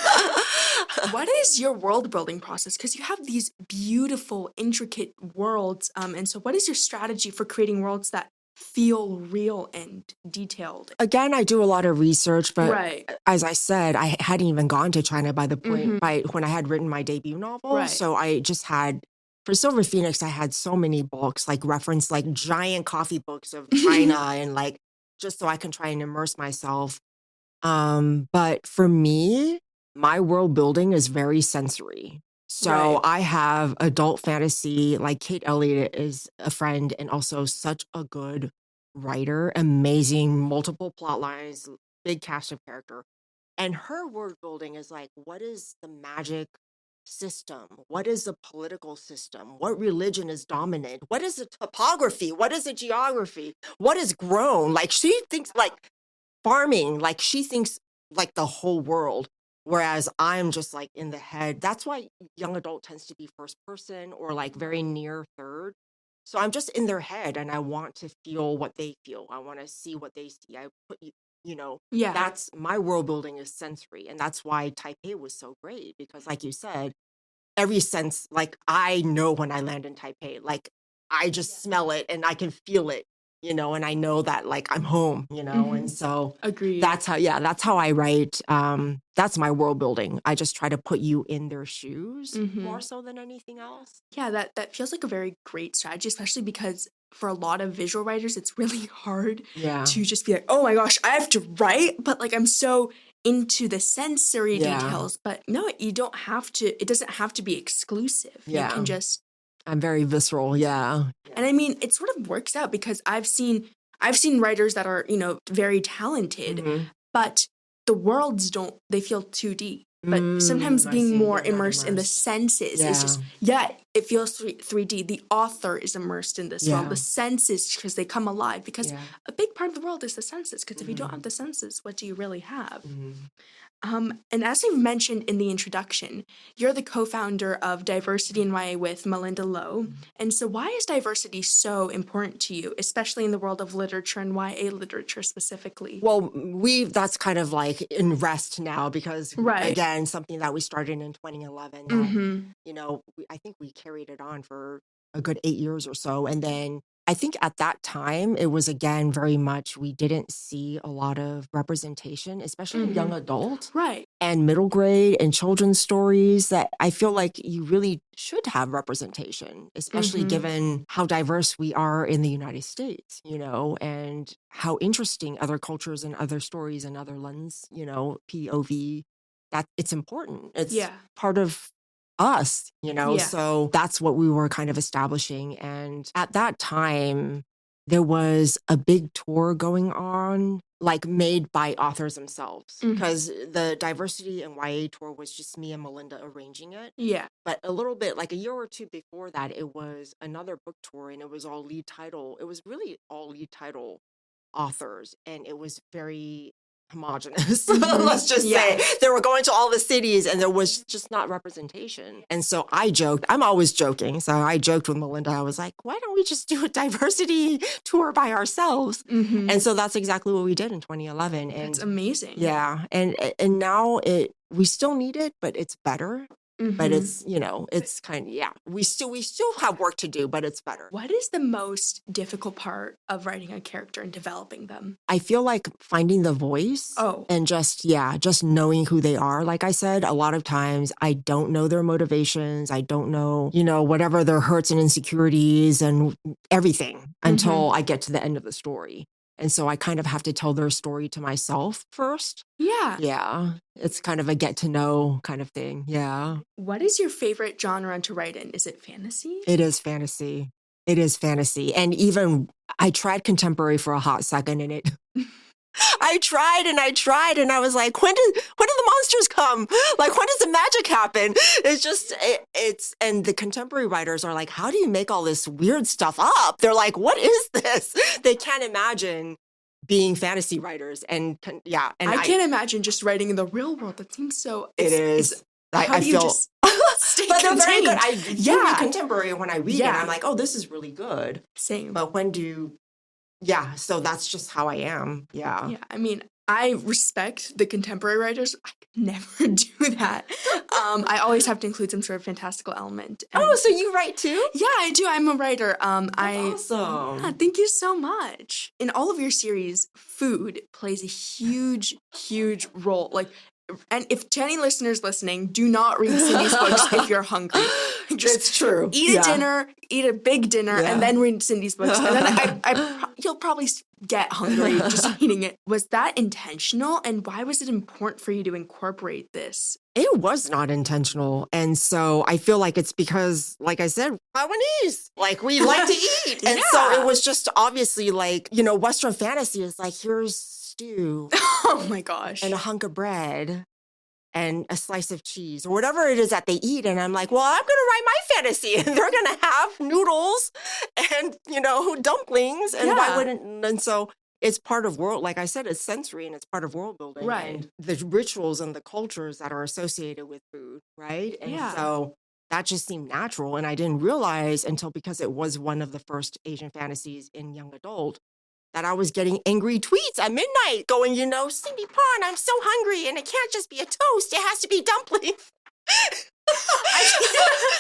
What is your world building process? Because you have these beautiful, intricate worlds. And so what is your strategy for creating worlds that feel real and detailed? Again, I do a lot of research, but Right. as I said, I hadn't even gone to China by the point Mhm. when I had written my debut novel. Right. So I just had, for Silver Phoenix, I had so many books, like reference, like giant coffee books of China and like, just so I can try and immerse myself. But for me, my world building is very sensory. So Right. I have adult fantasy, like Kate Elliott is a friend and also such a good writer, amazing, multiple plot lines, big cast of character. And her word building is like, what is the magic system? What is the political system? What religion is dominant? What is the topography? What is the geography? What is grown? Like she thinks like farming, like she thinks like the whole world. Whereas I'm just like in the head. That's why young adult tends to be first person or like very near third. So I'm just in their head and I want to feel what they feel. I want to see what they see. I put you know, Yeah. that's my world building is sensory. And that's why Taipei was so great because like you said, every sense, like I know when I land in Taipei, like I just smell it and I can feel it, you know, and I know that like I'm home, you know, and so Agreed. that's how I write. That's my world building. I just try to put you in their shoes more so than anything else. Yeah, that feels like a very great strategy, especially because for a lot of visual writers, it's really hard Yeah. to just be like, oh my gosh, I have to write, but like I'm so into the sensory Yeah. details. But no, you don't have to, it doesn't have to be exclusive. You Yeah. can just, I'm very visceral. Yeah. and I mean, it sort of works out because I've seen writers that are, very talented, but the worlds they feel 2D. But sometimes I being see. more You're not immersed in the immersed. senses is just, it feels 3D. The author is immersed in this world. Yeah. The senses, because they come alive. Because Yeah. a big part of the world is the senses. Because if you don't have the senses, what do you really have? And as we've mentioned in the introduction, you're the co-founder of Diversity in YA with Melinda Lowe. And so why is diversity so important to you, especially in the world of literature and YA literature specifically? Well, that's kind of like in rest now because, Right. again, something that we started in 2011 that, you know, I think we carried it on for a good 8 years or so. And then I think at that time, it was, again, very much we didn't see a lot of representation, especially in young adult Right. and middle grade and children's stories that I feel like you really should have representation, especially given how diverse we are in the United States, you know, and how interesting other cultures and other stories and other lens, you know, POV, that it's important. It's part of us, you know, so that's what we were kind of establishing. And at that time, there was a big tour going on, like made by authors themselves, because the Diversity and YA tour was just me and Melinda arranging it. Yeah. But a little bit, like a year or two before that, it was another book tour and it was all lead title. It was really all lead title authors and it was very homogenous. Let's just say they were going to all the cities and there was just not representation. And so I joked, I'm always joking. So I joked with Melinda. I was like, why don't we just do a diversity tour by ourselves? And so that's exactly what we did in 2011. And That's amazing. yeah. And now we still need it, but it's better. But Mm-hmm. it's, it's kind of, yeah, we still have work to do, but it's better. What is the most difficult part of writing a character and developing them? I feel like finding the voice Oh. and just knowing who they are. Like I said, a lot of times I don't know their motivations. I don't know, whatever their hurts and insecurities and everything until I get to the end of the story. And so I kind of have to tell their story to myself first. Yeah. Yeah. It's kind of a get to know kind of thing. Yeah. What is your favorite genre to write in? Is it fantasy? It is fantasy. It is fantasy. And even I tried contemporary for a hot second and I tried and I was like, when do the monsters come? Like, when does the magic happen? It's just, and the contemporary writers are like, how do you make all this weird stuff up? They're like, what is this? They can't imagine being fantasy writers. And I can't imagine just writing in the real world. That seems so. It is. How do you just stay but they're very contained? good. I read contemporary when I read it. I'm like, oh, this is really good. Same. But so that's just how I am. Yeah. Yeah. I mean, I respect the contemporary writers. I could never do that. I always have to include some sort of fantastical element. Oh, so you write too? Yeah, I do. I'm a writer. That's awesome. Yeah, thank you so much. In all of your series, food plays a huge, huge role. And if to any listeners listening, do not read Cindy's books if you're hungry. It's true. Eat a big dinner, and then read Cindy's books. And then you'll probably get hungry just eating it. Was that intentional? And why was it important for you to incorporate this? It was not intentional. And so I feel like it's because, like I said, Taiwanese, like we like to eat. And so it was just obviously like, Western fantasy is like, here's stew. Oh my gosh. And a hunk of bread and a slice of cheese or whatever it is that they eat. And I'm like, well, I'm going to write my fantasy and they're going to have noodles and, dumplings. And why wouldn't, and so it's part of like I said, it's sensory and it's part of world building. Right. And the rituals and the cultures that are associated with food. Right. And so that just seemed natural. And I didn't realize because it was one of the first Asian fantasies in young adult that I was getting angry tweets at midnight going, Cindy Pon, I'm so hungry and it can't just be a toast. It has to be dumplings.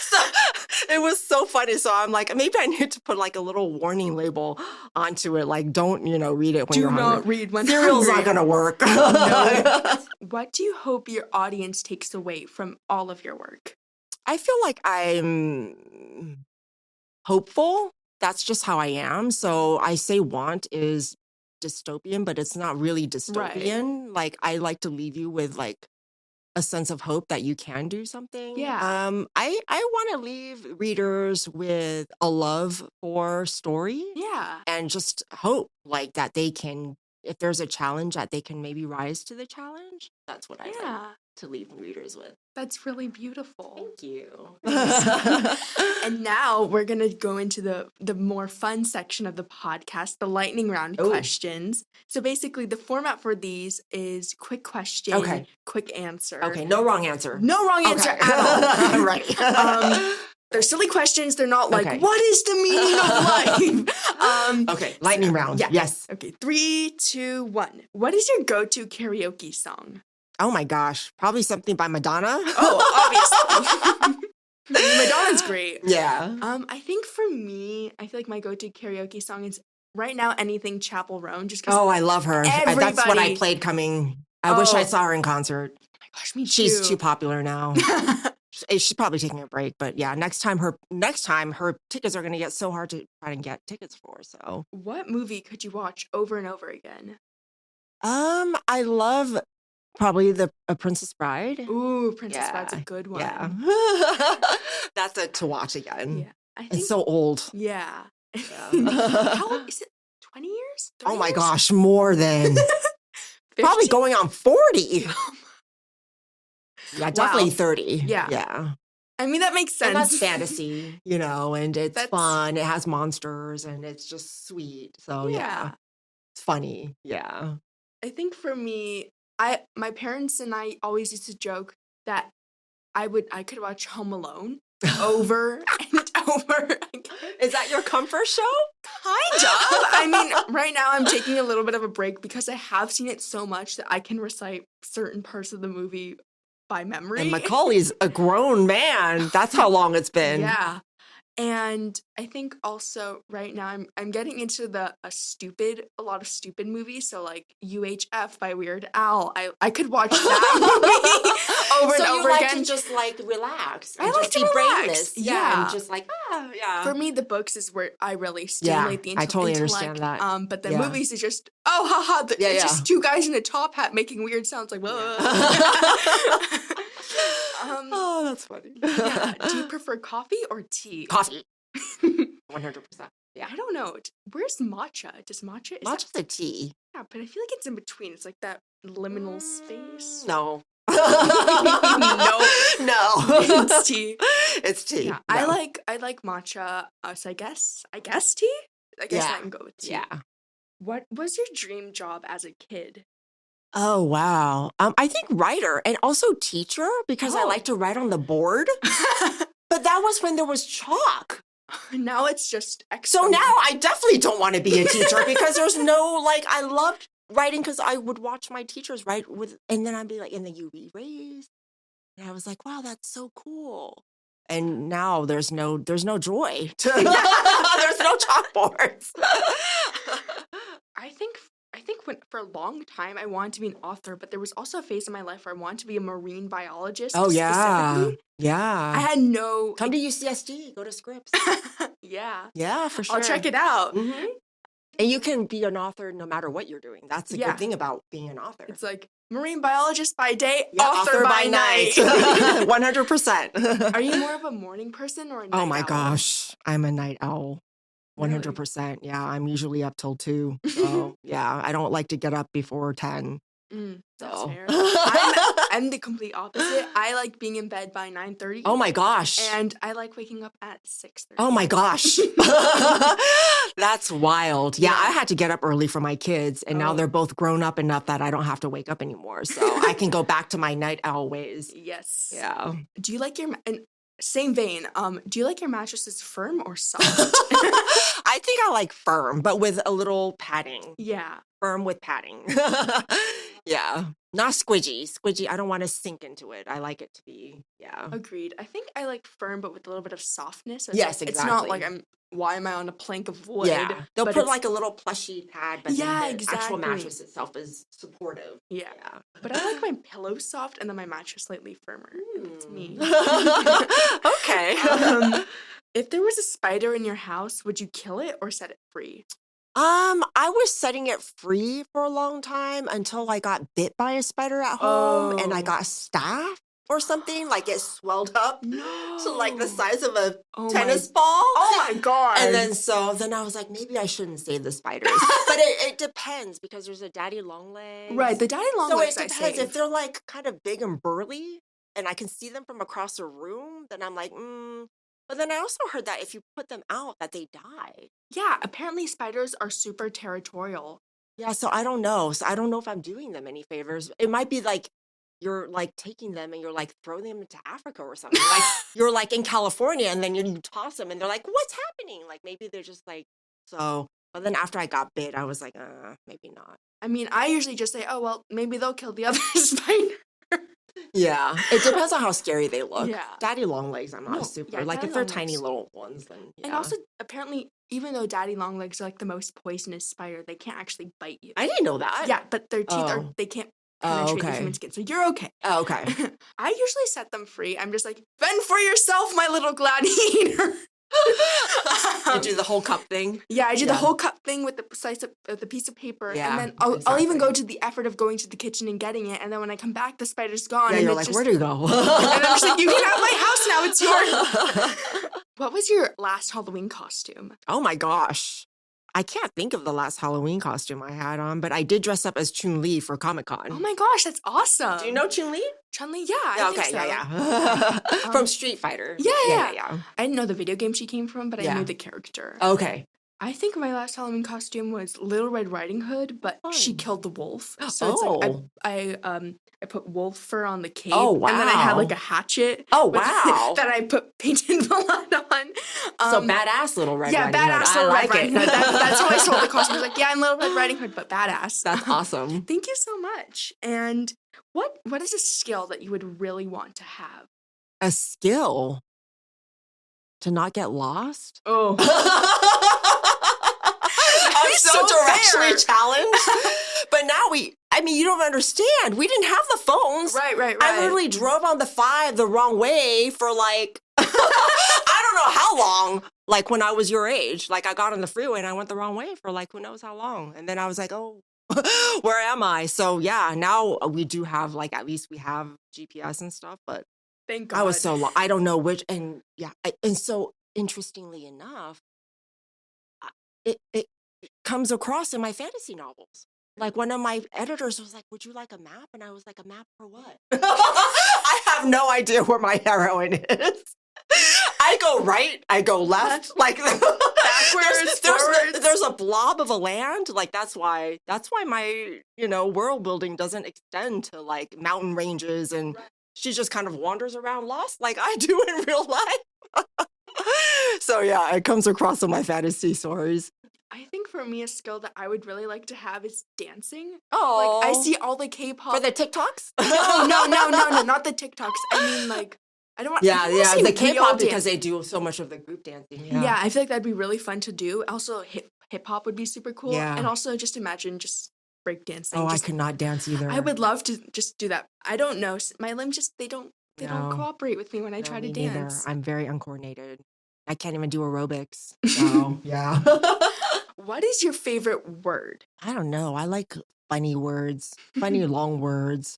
So, it was so funny. So I'm like, maybe I need to put like a little warning label onto it. Like, don't, read it when you're hungry. Do not read when Cereal's hungry. Not going to work. No. What do you hope your audience takes away from all of your work? I feel like I'm hopeful. That's just how I am. So I say want is dystopian, but it's not really dystopian. Right. Like I like to leave you with like a sense of hope that you can do something. Yeah. I want to leave readers with a love for story. Yeah. And just hope like that they can, if there's a challenge, that they can maybe rise to the challenge. That's what I like to leave readers with. That's really beautiful. Thank you. And now we're going to go into the more fun section of the podcast, the lightning round questions. So basically the format for these is quick question, quick answer. Okay, no wrong answer. No wrong answer at all. Right. They're silly questions. They're not like, what is the meaning of life? Okay, lightning round. Yeah. Yes. Okay, 3, 2, 1. What is your go-to karaoke song? Oh my gosh, probably something by Madonna. Oh, obviously. Madonna's great. Yeah. I think for me, I feel like my go-to karaoke song is right now anything Chapel Roan. Just because. Oh, I love her. That's what I played coming. I wish I saw her in concert. Oh my gosh, me too. She's too popular now. She's probably taking a break, but yeah, next time her tickets are going to get so hard to try and get tickets for. So, what movie could you watch over and over again? I love probably A Princess Bride. Ooh, Princess Bride's a good one. Yeah, that's a to watch again. Yeah, I think, it's so old. Yeah. How old is it? 20 years? Oh my gosh, more than probably going on 40. Yeah, definitely 30. Yeah. I mean, that makes sense. And that's fantasy, and it's fun. It has monsters and it's just sweet. So yeah. It's funny. Yeah. I think for me, my parents and I always used to joke that I could watch Home Alone over and over again. Is that your comfort show? Kind of. I mean, right now I'm taking a little bit of a break because I have seen it so much that I can recite certain parts of the movie by memory. And Macaulay's a grown man. That's how long it's been. Yeah. And I think also right now I'm getting into a lot of stupid movies. So like UHF by Weird Al. I could watch that movie over So and you over like again. to just like relax. I And like just to be relax. brainless. Yeah. And just like, yeah. For me, the books is where I really stimulate the I totally intellect. understand that. But the Yeah. movies is just, oh, haha, it's just two guys in a top hat making weird sounds like, whoa. Oh, that's funny. Yeah. Do you prefer coffee or tea? Coffee. 100%. Yeah. I don't know. Where's matcha? Does matcha? Matcha's a tea. Yeah, but I feel like it's in between. It's like that liminal space. No. No. It's tea. It's tea. Yeah, No. I like matcha. So I guess tea. I guess I can go with tea. Yeah. What was your dream job as a kid? Oh, wow. I think writer and also teacher because I like to write on the board. But that was when there was chalk. Now it's just So now I definitely don't want to be a teacher because there's no, like, I loved writing because I would watch my teachers write and then I'd be like, in the UV rays. And I was like, wow, that's so cool. And now there's no joy. There's no chalkboards. I think for a long time I wanted to be an author, but there was also a phase in my life where I wanted to be a marine biologist. Oh, yeah. Specifically. Yeah. I had no. Come to UCSD. Go to Scripps. Yeah. Yeah, for sure. I'll check it out. Mm-hmm. And you can be an author no matter what you're doing. That's the good thing about being an author. It's like marine biologist by day, author by night. 100%. Are you more of a morning person or a night Oh my owl? gosh. I'm a night owl. 100%. Yeah, I'm usually up till 2. So, yeah, I don't like to get up before 10. That's So. fair. I'm the complete opposite. I like being in bed by 9:30. Oh my gosh. And I like waking up at 6:30. Oh my gosh. That's wild. Yeah, I had to get up early for my kids, and now they're both grown up enough that I don't have to wake up anymore. So I can go back to my night owl ways. Yes. Yeah. Do you like your and same vein? Do you like your mattresses firm or soft? I think I like firm, but with a little padding. Yeah. Firm with padding. Yeah. Not squidgy. Squidgy, I don't want to sink into it. I like it to be, Agreed. I think I like firm, but with a little bit of softness. So yes, it's exactly. not like why am I on a plank of wood? Yeah. They'll put like a little plushy pad, but then the actual exactly. mattress itself is supportive. Yeah. But I like my pillow soft and then my mattress slightly firmer. It's me. Okay. If there was a spider in your house, would you kill it or set it free? I was setting it free for a long time until I got bit by a spider at home and I got staph or something. Like it swelled up to like the size of a tennis ball. Oh my god. And then I was like, maybe I shouldn't save the spiders. But it depends because there's a daddy long leg. Right, the daddy long legs So it depends. If they're like kind of big and burly and I can see them from across the room, then I'm like, But then I also heard that if you put them out, that they die. Yeah, apparently spiders are super territorial. Yeah, so I don't know. So I don't know if I'm doing them any favors. It might be like you're like taking them and you're like throwing them into Africa or something. Like you're like in California and then you toss them and they're like, what's happening? Like maybe they're just like, so. But then after I got bit, I was like, maybe not. I mean, I usually just say, oh, well, maybe they'll kill the other spider. Yeah, it depends on how scary they look. Yeah. Daddy long legs, I'm not super. Like if they're tiny little ones, then yeah. And also, apparently, even though daddy long legs are like the most poisonous spider, they can't actually bite you. I didn't know that. Yeah, but their teeth they can't penetrate the human skin, so you're okay. Oh, okay. I usually set them free. I'm just like, fend for yourself, my little gladiator. You do the whole cup thing? Yeah, I do the whole cup thing with the slice of the piece of paper. Yeah, and then I'll even go to the effort of going to the kitchen and getting it. And then when I come back, the spider's gone. Yeah, and you're it's like, just, where do you go? And I'm just like, you can have my house now. It's yours. What was your last Halloween costume? Oh my gosh. I can't think of the last Halloween costume I had on, but I did dress up as Chun-Li for Comic-Con. Oh my gosh, that's awesome. Do you know Chun-Li? Chun-Li? Yeah, I think so. Yeah. From Street Fighter. Yeah. I didn't know the video game she came from, but I knew the character. Okay. I think my last Halloween costume was Little Red Riding Hood, but she killed the wolf. So it's like I put wolf fur on the cape. Oh, wow. And then I had like a hatchet. Oh, wow. That I put painted blood on. So badass Little Red Riding Hood. Yeah, badass Little Red Riding Hood. That's how I sold the costume. I was like, yeah, I'm Little Red Riding Hood, but badass. That's awesome. Thank you so much. And What is a skill that you would really want to have? A skill to not get lost? Oh. I'm so directionally fair. challenged. But now you don't understand. We didn't have the phones. Right. I literally drove on the 5 the wrong way for like, I don't know how long. Like when I was your age, like I got on the freeway and I went the wrong way for like who knows how long. And then I was like, oh, where am I? So yeah, now we do have like, at least we have GPS and stuff, but Thank God. I was so lost. I don't know which, and yeah. And so interestingly enough, it comes across in my fantasy novels. Like one of my editors was like, would you like a map? And I was like, a map for what? I have no idea where my heroine is. I go right, I go left, like backwards, forwards. There's a blob of a land. Like that's why my, world building doesn't extend to like mountain ranges, and she just kind of wanders around lost like I do in real life. So yeah, it comes across in my fantasy stories. I think for me, a skill that I would really like to have is dancing. Oh, Like I see all the K-pop. for the TikToks? No, not the TikToks. I mean, like, I don't want. Yeah, see the real K-pop because dance. they do so much of the group dancing. Yeah, I feel like that'd be really fun to do. Also, hip hop would be super cool. Yeah. And also, just imagine just break dancing. Oh, I could not dance either. I would love to just do that. I don't know. My limbs just they don't No. cooperate with me when I try to me dance. neither. I'm very uncoordinated. I can't even do aerobics. So yeah. What is your favorite word? I don't know. I like funny words, funny long words,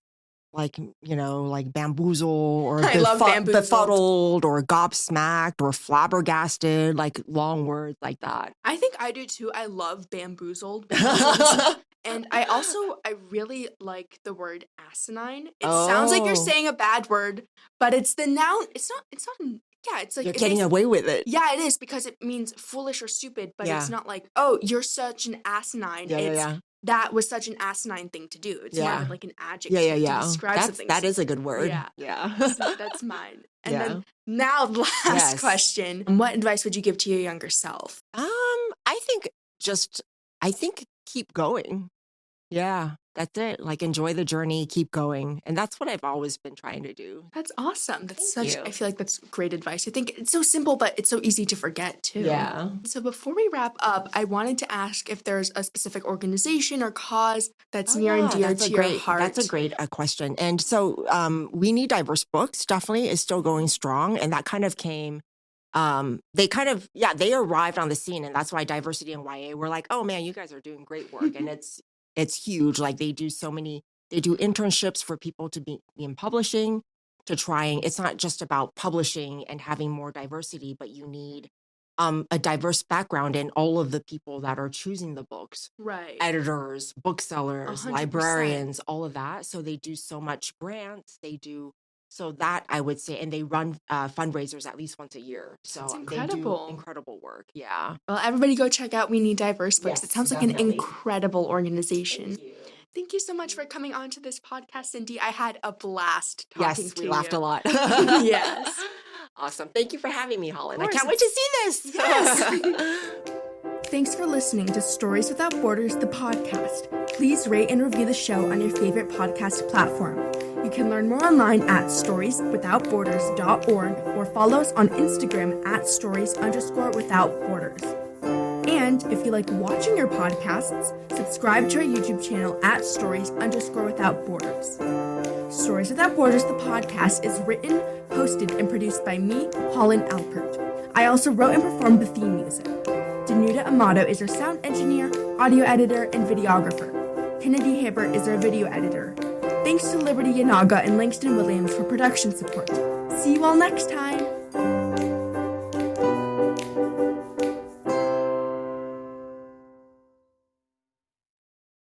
like, like bamboozle or I love bamboozled. befuddled or gobsmacked or flabbergasted, like long words like that. I think I do too. I love bamboozled. And I really like the word asinine. It sounds like you're saying a bad word, but it's the noun. It's not, it's like you're getting away with it. Yeah, it is because it means foolish or stupid, but it's not like, oh, you're such an asinine. That was such an asinine thing to do. It's more like an adjective to describe something. That is a good word. Yeah. So that's mine. And then now the last question. What advice would you give to your younger self? I think keep going. Yeah, that's it. Like enjoy the journey, keep going. And that's what I've always been trying to do. That's awesome. Thank you. I feel like that's great advice. I think it's so simple, but it's so easy to forget too. Yeah. So before we wrap up, I wanted to ask if there's a specific organization or cause that's near and dear to your heart. That's a great question. And so We Need Diverse Books definitely is still going strong. And that kind of came, they arrived on the scene. And that's why diversity and YA were like, oh man, you guys are doing great work. And it's huge. Like they do internships for people to be in publishing, it's not just about publishing and having more diversity, but you need a diverse background in all of the people that are choosing the books. Right. Editors, booksellers, 100%. librarians, all of that. So they do so much grants. So that I would say, and they run fundraisers at least once a year. So that's incredible. They do incredible work. Yeah. Well, everybody go check out We Need Diverse Books. Yes, it sounds like an incredible organization. Thank you so much for coming on to this podcast, Cindy. I had a blast talking to you. Yes, we laughed a lot. Yes. Awesome. Thank you for having me, Holland. I can't wait to see this. Yes. Thanks for listening to Stories Without Borders, the podcast. Please rate and review the show on your favorite podcast platform. You can learn more online at storieswithoutborders.org or follow us on Instagram at stories_withoutborders. And if you like watching your podcasts, subscribe to our YouTube channel at stories_withoutborders. Stories Without Borders, the podcast, is written, hosted, and produced by me, Holland Alpert. I also wrote and performed the theme music. Danuta Amato is our sound engineer, audio editor, and videographer. Kennedy Hibbert is our video editor. Thanks to Liberty Yanaga and Langston Williams for production support. See you all next time!